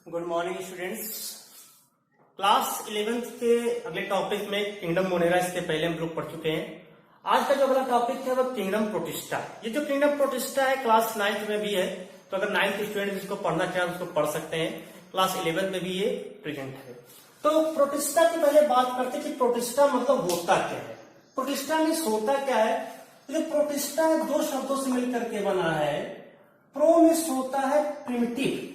Good morning students. Class 11th के अगले topic में किंगडम मोनेरा, इसके पहले हम लोग पढ़ चुके हैं। आज का जो अगला टॉपिक है वह किंगडम प्रोटिस्टा। ये जो किंगडम प्रोटिस्टा है क्लास 9th में भी है, तो अगर 9th स्टूडेंट इसको पढ़ना चाहे उसको पढ़ सकते हैं। क्लास 11th में भी ये प्रेजेंट है। तो प्रोटिस्टा की पहले बात करते हैं कि प्रोटिस्टा मतलब होता क्या है। प्रोटिस्टा मीन्स होता क्या है। जो प्रोटिस्टा दो शब्दों से मिलकर के बना है। प्रो मीन्स होता है प्रिमिटिव,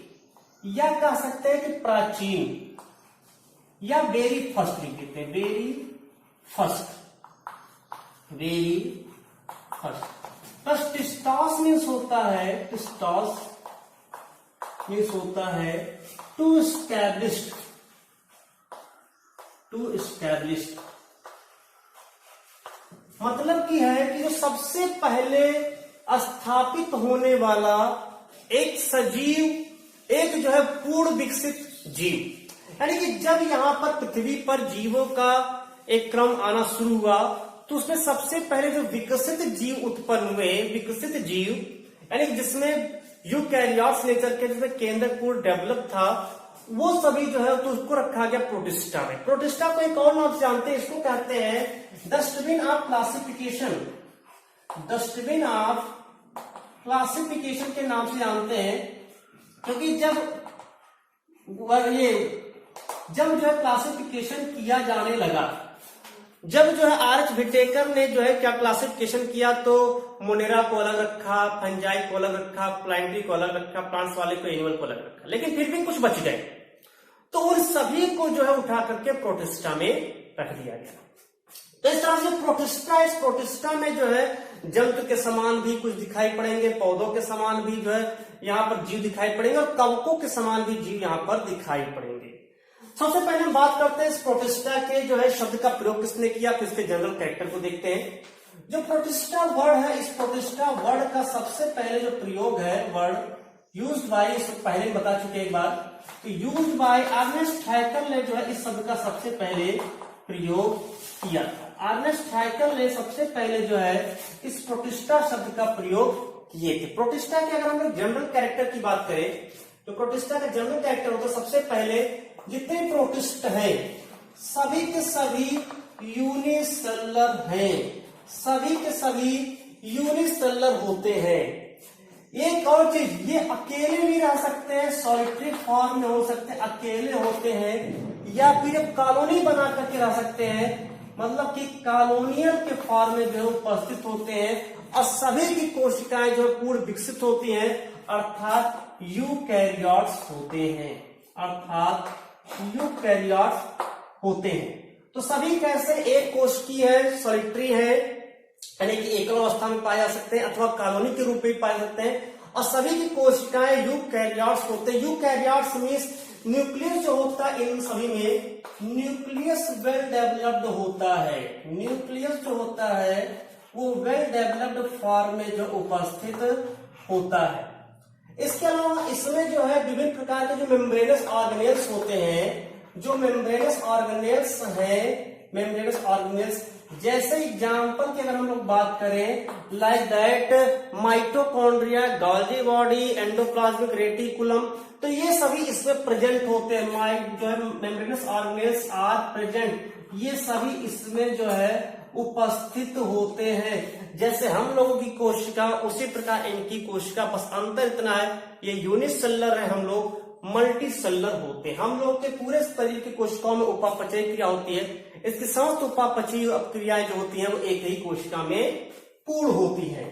या कह सकते हैं कि प्राचीन, या वेरी फर्स्ट लिख देते हैं, वेरी फर्स्ट। प्लस टिस्टॉस मीन्स होता है, टिस्टॉस मीन्स होता है टू एस्टैब्लिश्ड, टू एस्टैब्लिश्ड मतलब की है कि जो सबसे पहले स्थापित होने वाला एक सजीव, एक जो है पूर्ण विकसित जीव। यानी कि जब यहां पर पृथ्वी पर जीवों का एक क्रम आना शुरू हुआ तो उसमें सबसे पहले जो विकसित जीव उत्पन्न हुए, विकसित जीव यानी जिसमें यूकैरियोट्स नेचर के, जिसमें केंद्र पूर्ण डेवलप था, वो सभी जो है तो उसको रखा गया प्रोटिस्टा में। प्रोटिस्टा को एक और नाम से जानते हैं, इसको कहते हैं dustbin of classification. Dustbin of classification के नाम से जानते हैं, क्योंकि जब जो है क्लासिफिकेशन किया जाने लगा, जब जो है आर्च विटेकर ने जो है क्या क्लासिफिकेशन किया, तो मोनेरा को अलग रखा, फंजाई को अलग रखा, प्लांटरी को अलग रखा, प्लांट्स वाले को एनिमल को अलग रखा, लेकिन फिर भी कुछ बच गए, तो उन सभी को जो है उठा करके प्रोटिस्टा में रख दिया गया। तो इस तरह से प्रोटिस्टा, इस प्रोटिस्टा में जो है जंतु के समान भी कुछ दिखाई पड़ेंगे, पौधों के समान भी जो है यहाँ पर जीव दिखाई पड़ेंगे, और कवकों के समान भी जीव यहाँ पर दिखाई पड़ेंगे। सबसे पहले हम बात करते हैं इस प्रोटिस्टा के जो है शब्द का प्रयोग किसने किया, फिर इसके जनरल कैरेक्टर को देखते हैं। जो प्रोटिस्टा वर्ड है, इस प्रोटिस्टा वर्ड का सबसे पहले जो प्रयोग है, वर्ड यूज्ड बाय, पहले ही बता चुके एक बार, तो यूज्ड बाय अर्नेस्ट हैकेल ने जो है इस शब्द का सबसे पहले प्रयोग किया था। अर्नेस्ट हैकेल ने सबसे पहले जो है इस प्रोटिस्टा शब्द का प्रयोग किए थे। प्रोटिस्टा के अगर हम लोग जनरल कैरेक्टर की बात करें तो प्रोटिस्टा का जनरल कैरेक्टर होता है, सबसे पहले जितने प्रोटिस्ट हैं सभी के सभी यूनिसेलुलर हैं, सभी के सभी यूनिसेलुलर होते हैं। एक और चीज, ये अकेले भी रह सकते हैं, सॉलिटरी फॉर्म में हो सकते हैं, अकेले होते हैं, या फिर कॉलोनी बना करके रह सकते हैं, मतलब कि कॉलोनियल के फॉर्म में जो उपस्थित होते हैं, और सभी की कोशिकाएं जो पूर्ण विकसित होती हैं, अर्थात यूकैरियोट्स होते हैं, अर्थात यूकैरियोट्स होते हैं। तो सभी कैसे, एक कोशिकीय है, सॉलिटरी है, यानी कि एकल अवस्था में पाए जा सकते हैं, अथवा कॉलोनी के रूप में पाए जाते हैं, और सभी की कोशिकाएं यूकैरियोट्स होते हैं। यूकैरियोट्स मींस न्यूक्लियस जो होता है इन सभी में, न्यूक्लियस वेल डेवलप्ड होता है, न्यूक्लियस जो होता है वो वेल डेवलप्ड फॉर्म में जो उपस्थित होता है। इसके अलावा इसमें जो है विभिन्न प्रकार के जो मेम्ब्रेनस ऑर्गेनेल्स होते हैं, जो मेम्ब्रेनस ऑर्गेनेल्स हैं, मेम्ब्रेनस ऑर्गेनेल्स, जैसे एग्जाम्पल की अगर हम लोग बात करें, like that mitochondria, Golgi body, endoplasmic reticulum, तो ये सभी इसमें प्रेजेंट होते हैं। जो है मेम्ब्रेनस ऑर्गेनेल्स आर प्रेजेंट, ये सभी इसमें जो है उपस्थित होते हैं। जैसे हम लोगों की कोशिका, उसी प्रकार इनकी कोशिका, बस अंतर इतना है ये यूनिसेलुलर है, हम लोग मल्टी सेलुलर होते हैं। हम लोग के पूरे शरीर की कोशिकाओं में उपापचय क्रिया होती है, इसकी समस्त उपापचयी क्रियाएं जो होती हैं वो एक ही कोशिका में पूर्ण होती है।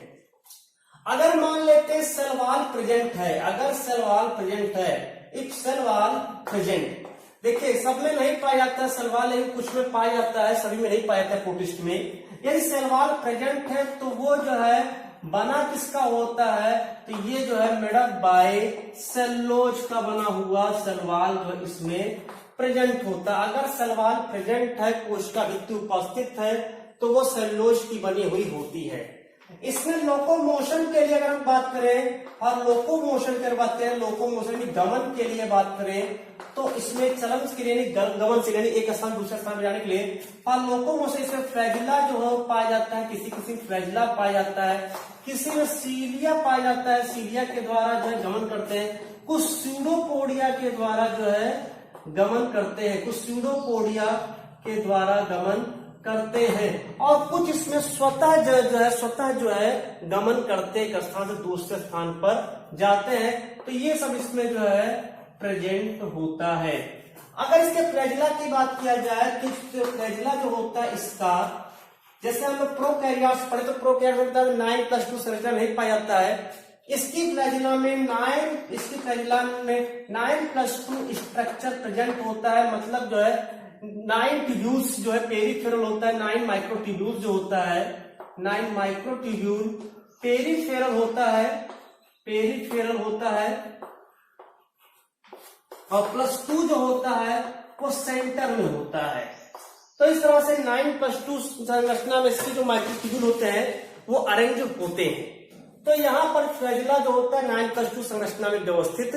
अगर मान लेते हैं सेल वॉल प्रेजेंट है, अगर सेल वॉल प्रेजेंट है, इफ सेल वॉल प्रेजेंट, देखिए सब में नहीं पाया जाता है सेल वॉल, लेकिन कुछ में पाया जाता है, सभी में नहीं पाया जाता है प्रोटिस्ट में। यदि सेल वॉल प्रेजेंट है तो वो जो है बना किसका होता है, तो ये जो है मेड अप बाय सेलुलोज का बना हुआ सेल वॉल जो इसमें प्रेजेंट होता है। अगर सेल वॉल प्रेजेंट है, कोशिका भित्ति उपस्थित है, तो वो सेलुलोज की बनी हुई होती है। इसमें लोकोमोशन के लिए अगर हम बात करें और लोकोमोशन की बात करें, लोकोमोशन की गमन के लिए बात करें तो इसमें चलन के लिए गमन से यानी एक स्थान दूसरे स्थान पर जाने के लिए और लोकोमोशन इसमें फ्लैजिला जो है पाया जाता है, किसी किसी में फ्लैजिला पाया जाता है, किसी में सीलिया पाया जाता है, सीलिया के द्वारा जो है गमन करते हैं, कुछ स्यूडोपोडिया के द्वारा जो है गमन करते हैं, कुछ स्यूडोपोडिया के द्वारा गमन करते हैं और कुछ इसमें स्वतः जो है गमन करते एक स्थान से दूसरे स्थान पर जाते हैं। तो ये सब इसमें जो है प्रेजेंट होता है। अगर इसके फ्लैजिला की बात किया जाए तो फ्लैजिला जो होता है इसका, जैसे हम लोग प्रोकैरियोट्स पढ़े तो प्रोकैरियोट्स में 9+2 संरचना नहीं पाया जाता है, इसकी फ्लैजिला में 9+2 स्ट्रक्चर प्रेजेंट होता है। मतलब जो है 9 ट्यूब्यूल्स जो है पेरिफेरल होता है, 9 माइक्रोट्यूब्यूल जो होता है, 9 माइक्रोट्यूब्यूल पेरिफेरल होता है और +2 जो होता है वो सेंटर में होता है। तो इस तरह से 9+2 संरचना में इसके जो माइक्रोट्यूब्यूल होते हैं वो अरेंज होते हैं। तो यहां पर फ्लैजिला जो होता है 9+2 संरचना में व्यवस्थित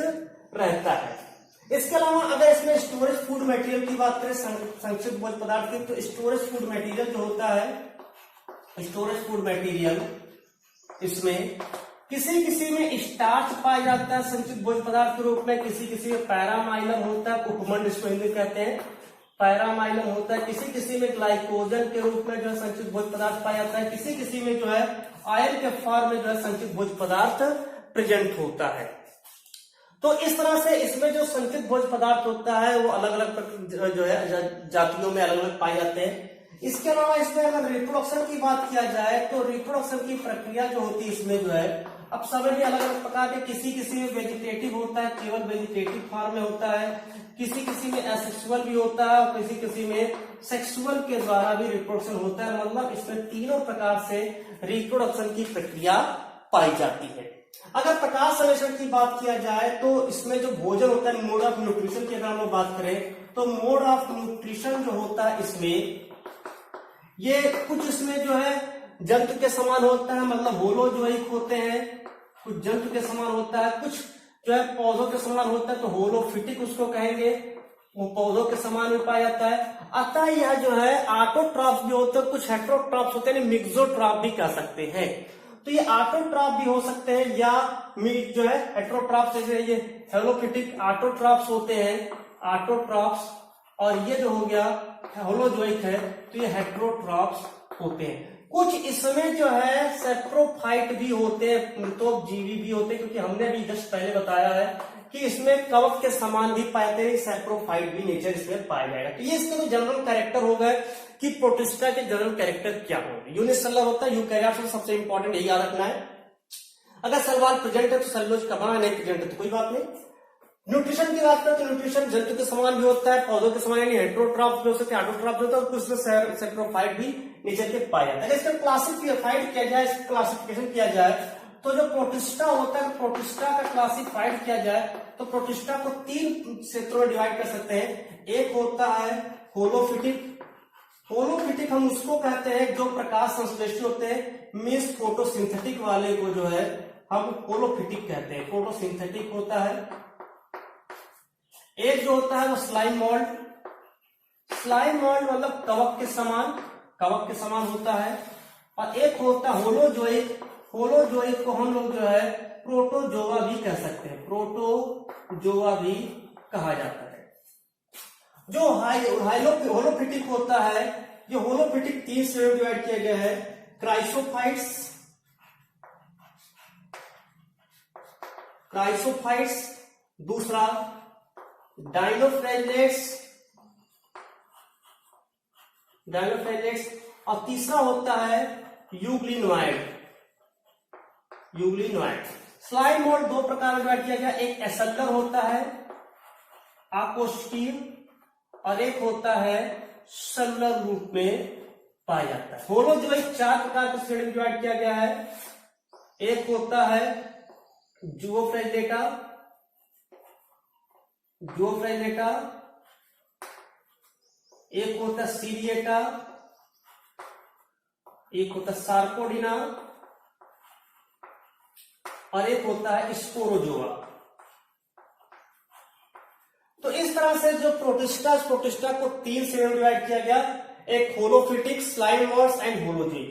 रहता है। इसके अलावा अगर इसमें स्टोरेज फूड मटेरियल की बात करें, संक्षिप्त भोज्य पदार्थ की, तो स्टोरेज फूड मटेरियल जो होता है, स्टोरेज फूड मटेरियल इसमें किसी किसी में स्टार्च पाया जाता है संक्षिप्त भोज्य पदार्थ के रूप में, किसी में पैरामाइलम होता है, उपमंड इसको हिंदी कहते हैं, पैरामाइलम होता है, किसी में ग्लाइकोजन के रूप में जो है संक्षिप्त भोज्य पदार्थ पाया जाता है, किसी में जो है आयन के फॉर्म में जो है संक्षिप्त भोज्य पदार्थ प्रेजेंट होता है। तो इस तरह से इसमें जो संचित भोज्य पदार्थ होता है वो अलग अलग जो है जातियों में अलग अलग पाए जाते हैं। इसके अलावा इसमें अगर रिप्रोडक्शन की बात किया जाए तो रिप्रोडक्शन की प्रक्रिया जो होती है इसमें जो है, अब समय भी अलग अलग प्रकार के, किसी में वेजिटेटिव होता है, केवल वेजिटेटिव फॉर्म में होता है, किसी में एसेक्सुअल भी होता है और किसी में सेक्सुअल के द्वारा भी रिप्रोडक्शन होता है। मतलब इसमें तीनों प्रकार से रिप्रोडक्शन की प्रक्रिया पाई जाती है। अगर प्रकाश संश्लेषण की बात किया जाए तो इसमें जो भोजन होता है, मोड ऑफ न्यूट्रिशन की अगर हम बात करें तो मोड ऑफ न्यूट्रिशन जो होता है इसमें ये कुछ इसमें जो है जंतु के समान होता है, मतलब होलोजोइक होते हैं, कुछ जंतु के समान होता है, कुछ जो है पौधों के समान होता है तो होलोफिटिक उसको कहेंगे, वो पौधों के समान भी पाया जाता है। अतः यह जो है ऑटोट्रॉफ भी होते हैं, कुछ हेटेरोट्रॉफ होते हैं, मिक्सोट्रॉफ भी कह सकते हैं। तो ये ऑटोट्रॉफ भी हो सकते हैं या जो है हेटेरोट्रॉफ, जैसे ये हेलोफिटिक ऑटोट्रॉफ्स होते हैं, ऑटोट्रॉफ्स, और ये जो हो गया होलोजोइक है तो ये हेटेरोट्रॉफ्स होते हैं। कुछ इसमें जो है सेप्रोफाइट भी होते हैं, मृतोपजीवी भी होते हैं, क्योंकि हमने अभी जस्ट पहले बताया है कि इसमें कवक के समान भी पाए जाते हैं, सेप्रोफाइट भी नेचर इसमें पाया जाएगा। तो ये इसके तो जनरल कैरेक्टर हो गए कि प्रोटिस्टा के जनरल कैरेक्टर क्या होंगे। यूनिसेलुलर होता है, यूकैरियोट्स में सबसे इंपॉर्टेंट यही याद रखना है। अगर सलवार प्रेजेंट है तो सेलुलोज कमा, नहीं प्रेजेंट है तो कोई बात नहीं। न्यूट्रिशन की बात करें तो न्यूट्रिशन जंतु के समान भी होता है, पौधों के समान यानी हेटेरोट्रॉफ भी हो सकते हैं, ऑटोट्रॉफ भी होता है, कुछ सेप्रोफाइट भी नेचर के पाया जाता है। इसका क्लासिफाइड किया जाए, क्लासिफिकेशन किया जाए तो जो प्रोटिस्टा होता है, प्रोटिस्टा का क्लासिफाइड किया जाए तो प्रोटिस्टा को 3 क्षेत्रों में डिवाइड कर सकते हैं। एक होता है होलोफिटिक, होलोफिटिक हम उसको कहते हैं जो प्रकाश संश्लेषी होते हैं, मींस फोटोसिंथेटिक वाले को जो है हम होलोफिटिक कहते हैं, फोटोसिंथेटिक होता है। एक जो होता है वो स्लाइम मोल्ड, स्लाइम मोल्ड मतलब कवक के समान होता है। और एक होता है होलोजोइक, होलोजोइक को हम लोग जो है प्रोटोजोआ भी कह सकते हैं, प्रोटोजोआ भी कहा जाता है। जो होलोफिटिक होता है, ये होलोफिटिक 3 श्रेणी में डिवाइड किया गया है, क्राइसोफाइट्स, दूसरा डाइनोफ्लैगेलेट्स, और तीसरा होता है यूग्लिनोइड। स्लाइम मोल्ड 2 प्रकार में डिवाइड किया गया, एक एसेलर होता है आकोष्ठीय और एक होता है सेलुलर रूप में पाया जाता है। होलोजोइक 4 प्रकार के श्रेणी में डिवाइड किया गया है। एक होता है जुओफ्लैगेलेटा, एक होता है सीरिएटा, एक होता है सार्कोडिना और एक होता है स्पोरोजोआ। तो इस तरह से जो प्रोटिस्टा को 3 श्रेणियों में डिवाइड किया गया, एक होलोफिटिक, स्लाइमोर्स एंड होलोजी।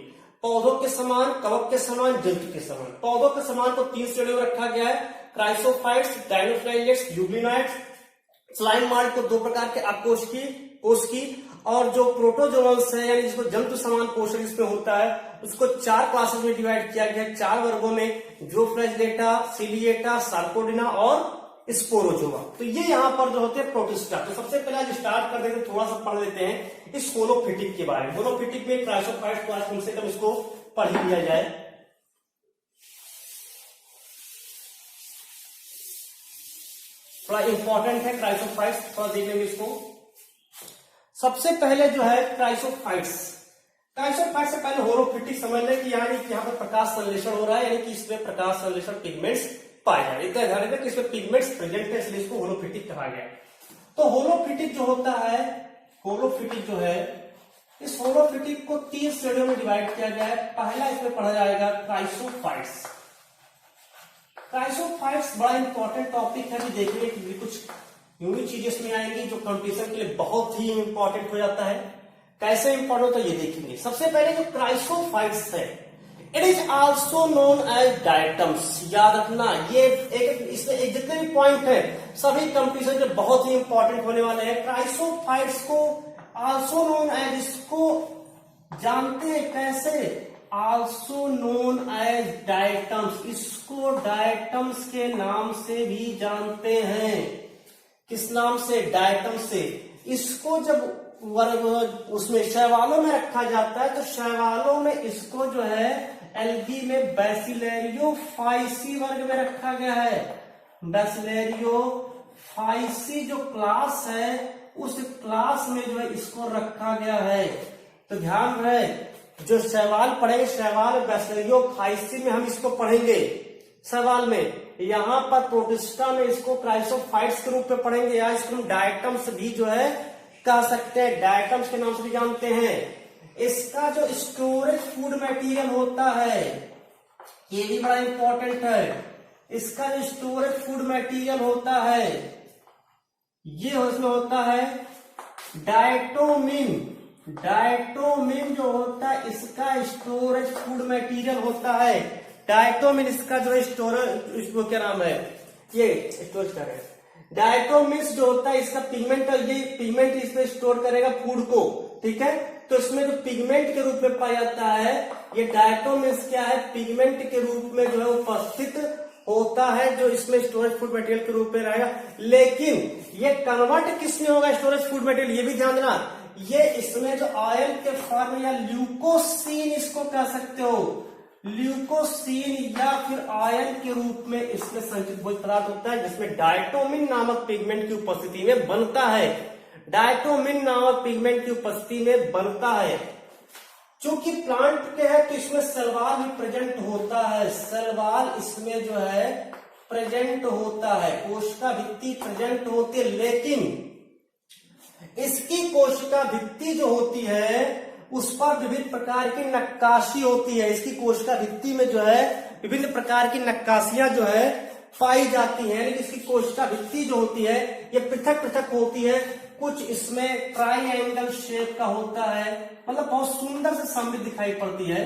पौधों के समान, कवक के समान, जंतु के समान। पौधों के समान को 3 श्रेणियों में रखा गया है, क्राइसोफाइट्स, डायनोफ्लाइलेट्स, यूग्लिनाइट्स। स्लाइम मार्ट को 2 प्रकार के कोशिकी, और जो प्रोटोजोअन्स है यानी जिसको जंतु समान पोषण इसमें होता है, उसको 4 क्लासेस में डिवाइड किया गया, 4 वर्गों में, ज़ूफ्लैजिलेटा, सिलिएटा, सार्कोडिना और स्पोरोजोआ। तो ये यहाँ पर जो होते हैं प्रोटिस्टा। तो सबसे पहले आज स्टार्ट कर देते हैं, थोड़ा सा पढ़ लेते हैं इस होलोफिटिक के बारे में। होलोफिटिक में क्राइसोफाइट्स को आज कम से कम इसको पढ़ ही लिया जाए। थोड़ा इंपॉर्टेंट है क्राइसोफाइट्स, थोड़ा देख लेंगे इसको। सबसे पहले जो है क्राइसोफाइट्स से पहले होलोफिटिक समझ लें कि यानी कि यहाँ पर प्रकाश संश्लेषण हो रहा है, यानी कि इसमें प्रकाश संश्लेषण पिगमेंट्स पाए जाए। इतना ध्यान रखना कि इसमें पिगमेंट्स प्रेजेंट है, इसलिए इसको होलोफिटिक कहा गया। तो होलोफिटिक जो होता है, होलोफिटिक जो है, इस होलोफिटिक को 3 श्रेणियों में डिवाइड किया गया है। पहला इसमें पढ़ा जाएगा क्राइसोफाइट्स। क्राइसोफाइट्स बड़ा इंपॉर्टेंट टॉपिक है, भी देखिए कि कुछ यूनिक चीजें इसमें आएंगी जो कंपटीशन के लिए बहुत ही इंपॉर्टेंट हो जाता है। कैसे इंपॉर्टेंट होता है ये देखेंगे। सबसे पहले जो क्राइसोफाइट्स है, it is also known as diatoms. याद रखना, ये इसमें जितने भी पॉइंट है सभी कंपटीशन के बहुत ही इंपॉर्टेंट होने वाले हैं। क्राइसोफाइट्स को ऑल्सो नोन एज, इसको जानते हैं कैसे, ऑल्सो नोन एज डायटम्स। इसको डायटम्स के नाम से भी जानते हैं। किस नाम से? डायटम से। इसको जब वर्ग उसमें शैवालों में रखा जाता है तो शैवालों में इसको जो है एल्गी में बैसिलेरियोफाइसी वर्ग में रखा गया है। बैसिलेरियोफाइसी जो क्लास है उस क्लास में जो है इसको रखा गया है। तो ध्यान रहे, जो शैवाल पढ़ेंगे, शैवाल बैसिलेरियोफाइसी में हम इसको पढ़ेंगे सवाल में। यहाँ पर प्रोटिस्टा में इसको क्राइसोफाइट्स के रूप में पढ़ेंगे, या इसको हम डायटम्स भी जो है कह सकते हैं, डायटम्स के नाम से भी जानते हैं। इसका जो स्टोरेज फूड मटेरियल होता है, ये भी बड़ा इंपॉर्टेंट है। इसका जो स्टोरेज फूड मटेरियल होता है ये उसमें होता है डायटोमिन। डायटोमिन जो होता है इसका स्टोरेज फूड मटेरियल होता है। डायटोमिन इसका जो स्टोरेज, इसको क्या नाम है, ये स्टोरेज कर रहे हैं। डायटोमिन्स जो होता है इसका पिगमेंट, ये पिगमेंट इसमें स्टोर करेगा फूड को, ठीक है। तो इसमें जो पिगमेंट के रूप में पाया जाता है, ये डायटोमिन्स क्या है, पिगमेंट के रूप में जो है उपस्थित होता है, जो इसमें स्टोरेज फूड मटेरियल के रूप में रहेगा। लेकिन ये कन्वर्ट किस में होगा स्टोरेज फूड मटेरियल, ये भी ध्यान देना। ये इसमें जो ऑयल के फॉर्म या ल्यूकोसीन इसको कह सकते हो, ल्यूकोसीन या फिर ऑयल के रूप में इसमें संचित भोज्य पदार्थ होता है, जिसमें डायटोमिन नामक पिगमेंट की उपस्थिति में बनता है। डायटोमिन नामक पिगमेंट की उपस्थिति में बनता है। चूंकि प्लांट के है तो इसमें सलवार भी प्रेजेंट होता है। सलवार इसमें जो है प्रेजेंट होता है, कोशिका भित्ति प्रेजेंट होती है। लेकिन इसकी कोशिका भित्ति जो होती है उस पर विभिन्न प्रकार की नक्काशी होती है। इसकी कोशिका भित्ति में जो है विभिन्न प्रकार की नक्काशियां जो है पाई जाती हैं। लेकिन इसकी कोशिका भित्ति जो होती है ये पृथक पृथक होती है। कुछ इसमें ट्राइएंगल शेप का होता है, मतलब बहुत सुंदर से समृद्ध दिखाई पड़ती है,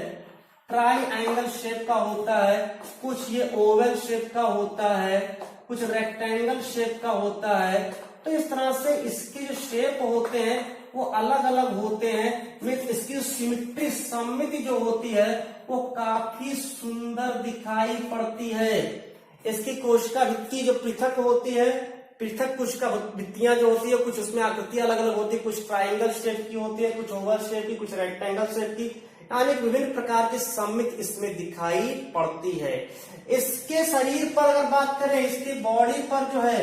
ट्राइएंगल शेप का होता है। कुछ ये ओवल शेप का होता है, कुछ रेक्टेंगल शेप का होता है। तो इस तरह से इसके जो शेप होते हैं वो अलग अलग होते हैं। विथ इसकी सिमिट्री, सममिति जो होती है वो काफी सुंदर दिखाई पड़ती है। इसकी कोशिका भित्ति जो पृथक होती है, पृथक कोशिका भित्तियां जो होती है, कुछ उसमें आकृतियां अलग अलग होती है, कुछ ट्राइंगल शेप की होती है, कुछ ओवल शेप की, कुछ रेक्टेंगल शेप की, यानी विभिन्न प्रकार की सममित इसमें दिखाई पड़ती है। इसके शरीर पर अगर बात करें, इसकी बॉडी पर जो है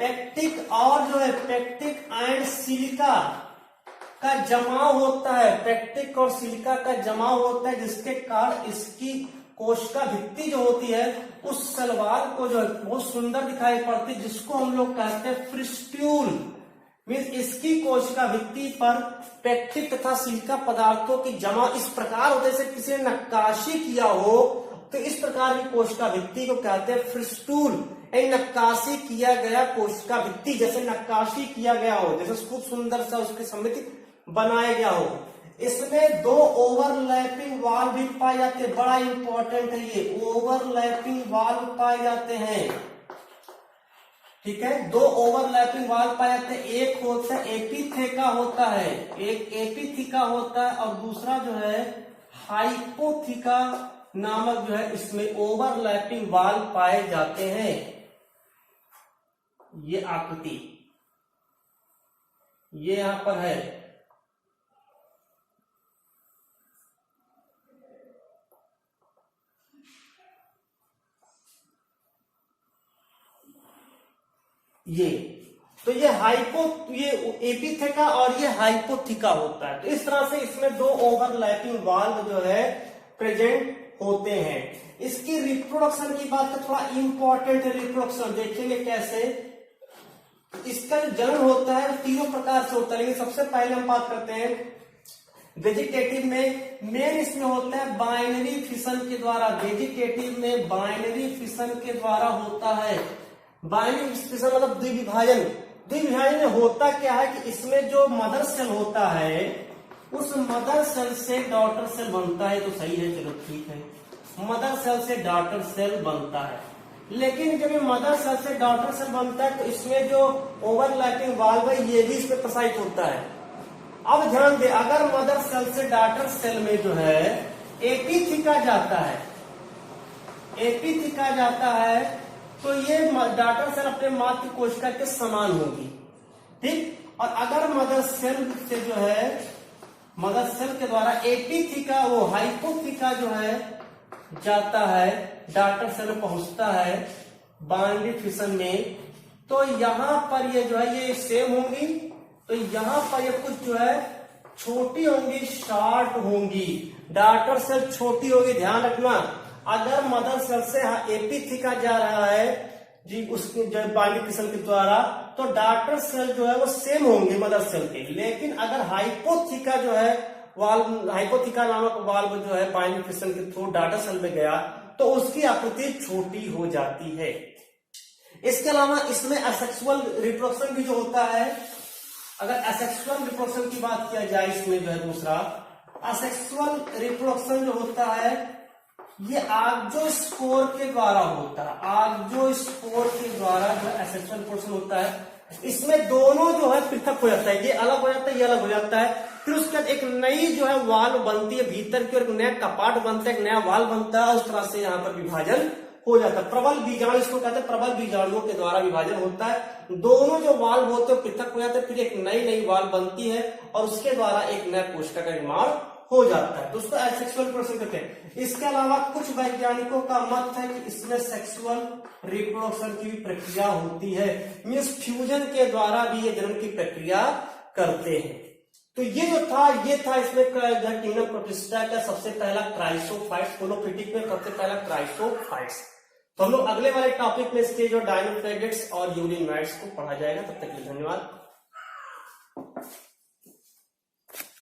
पेक्टिक और जो है पेक्टिक एंड सिलिका का जमाव होता है। पेक्टिक और सिलिका का जमाव होता है, जिसके कारण इसकी कोशिका भित्ति जो होती है उस सलवार को जो है बहुत सुंदर दिखाई पड़ती है, जिसको हम लोग कहते हैं फ्रिस्ट्यूल। मीन्स इसकी कोशिका भित्ति पर पेक्टिक तथा सिलिका पदार्थों की जमा इस प्रकार होते जैसे किसी ने नक्काशी किया हो तो इस प्रकार की कोशिका भित्ति को कहते हैं फिस्टूल। नक्काशी किया गया कोशिका भित्ति, जैसे नक्काशी किया गया हो, जैसे खूब सुंदर सा उसकी समिति बनाया गया हो। इसमें 2 ओवरलैपिंग वाल्व भी पाए जाते हैं, बड़ा इंपॉर्टेंट है ये, ओवरलैपिंग वाल्व पाए जाते हैं। ठीक है, 2 ओवरलैपिंग वाल्व पाए जाते हैं। एक होता है एपिथेका होता है, एक एपिथिका होता है, और दूसरा जो है हाइपोथिका नामक जो है इसमें ओवरलैपिंग वाल्व पाए जाते हैं। ये आकृति ये यहां पर है। तो ये एपिथेका और ये हाइपोथिका होता है। तो इस तरह से इसमें 2 ओवरलैपिंग वाल्व जो है प्रेजेंट होते हैं। इसकी रिप्रोडक्शन की बात तो थोड़ा इंपॉर्टेंट है। रिप्रोडक्शन देखेंगे कैसे। इसका जो जन्म होता है 3 प्रकार से होता है, लेकिन सबसे पहले हम बात करते हैं वेजिटेटिव में। मेन इसमें होता है बाइनरी फिशन के द्वारा, वेजिटेटिव में बाइनरी फिशन के द्वारा होता है। बाइनरी फिशन मतलब द्विविभाजन। द्विविभाजन में होता क्या है कि इसमें जो मदर सेल होता है उस मदर सेल से डॉटर सेल बनता है। तो सही है, चलो ठीक है, मदर सेल से डॉटर सेल बनता है। लेकिन जब ये मदर सेल से डॉटर सेल बनता है तो इसमें जो ओवरलैपिंग वाल्व है ये भी इसमें प्रसारित होता है। अब ध्यान दे, अगर मदर सेल से डॉटर सेल में जो है एपिथिका जाता है, एपिथिका जाता है, तो ये डॉटर सेल अपने मातृ कोशिका के समान होगी। ठीक, और अगर मदर सेल से जो है मदर सेल के द्वारा एपिथिका वो हाइपोथिका जो है जाता है, डॉटर सेल में पहुंचता है बाइनरी फिशन में, तो यहां पर ये जो है ये सेम होंगी। तो यहां पर ये कुछ जो है छोटी होंगी, शॉर्ट होंगी, डॉटर सेल छोटी होगी। ध्यान रखना, अगर मदर सेल से एपिथिका जा रहा है जी उसके जो बाइनरी फिशन के द्वारा, तो डॉटर सेल जो है वो सेम होंगे मदर सेल के। लेकिन अगर हाइपोथिका जो है वाल्व, हाइपोथिका नामक वाल्व जो है बाइनरी फिशन के थ्रू डॉटर सेल में गया तो उसकी आकृति छोटी हो जाती है। इसके अलावा इसमें असेक्सुअल रिप्रोडक्शन भी जो होता है, अगर असेक्सुअल रिप्रोडक्शन की बात किया जाए इसमें जो है दूसरा असेक्सुअल रिप्रोडक्शन जो होता है ये आक्जोस्पोर के द्वारा होता है। आक्जोस्पोर के द्वारा जो असेक्सुअल रिप्रोडक्शन होता है, इसमें दोनों जो है पृथक हो जाता है, ये अलग हो जाता है, ये अलग हो जाता है। फिर उसके बाद एक नई जो है वाल्व बनती है भीतर की, और एक नया कपाट बनता है, एक नया वाल्व बनता है। उस तरह से यहाँ पर विभाजन हो जाता है। प्रबल बीजाणु इसको कहते हैं, प्रबल बीजाणुओं के द्वारा विभाजन होता है। दोनों जो वाल्व होते हैं पृथक हो जाते हैं, फिर एक नई वाल्व बनती है और उसके द्वारा एक नया कोशिका का निर्माण हो जाता है। तो उसको एसेक्सुअल रिप्रोडक्शन कहते हैं। इसके अलावा कुछ वैज्ञानिकों का मत है कि इसमें सेक्सुअल रिप्रोडक्शन की भी प्रक्रिया होती है, मींस फ्यूजन के द्वारा भी ये जन्म की प्रक्रिया करते हैं। तो ये जो था ये था इसमें किंगडम प्रोटिस्टा का सबसे पहला क्राइसोफाइट्स, कोलोफिटिक में सबसे पहला क्राइसोफाइट्स। तो हम लोग अगले वाले टॉपिक में इसके जो डायनोफेगेट्स और यूरिनोइड्स को पढ़ा जाएगा। तब तक के लिए धन्यवाद।